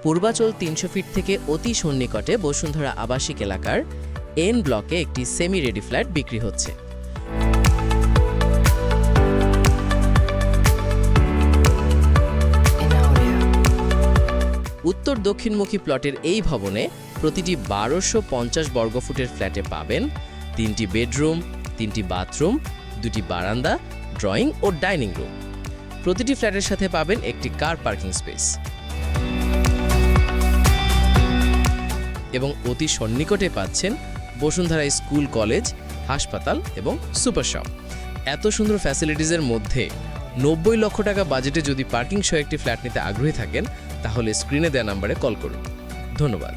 Purbachal ৩০০ fit থেকে অতি সন্নিকটে বসুন্ধরা আবাসিক এলাকার এন ব্লকে একটি সেমি রেডি ফ্ল্যাট বিক্রি হচ্ছে। উত্তর দক্ষিণমুখী প্লটের এই ভবনে প্রতিটি ১২৫০ বর্গফুটের ফ্ল্যাটে পাবেন ৩টি বেডরুম, ৩টি বাথরুম, ২টি বারান্দা, ড্রয়িং ও ডাইনিং রুম। প্রতিটি ফ্ল্যাটের সাথে পাবেন একটি কার পার্কিং স্পেস এবং অতি সন্নিকটে পাচ্ছেন বসুন্ধরা স্কুল, কলেজ, হাসপাতাল এবং সুপার শপ। এত সুন্দর ফ্যাসিলিটিসের মধ্যে ৯০ লক্ষ টাকা বাজেটে যদি পার্কিং সহ একটি ফ্ল্যাট নিতে আগ্রহী থাকেন তাহলে স্ক্রিনে দেওয়া নম্বরে কল করুন। ধন্যবাদ।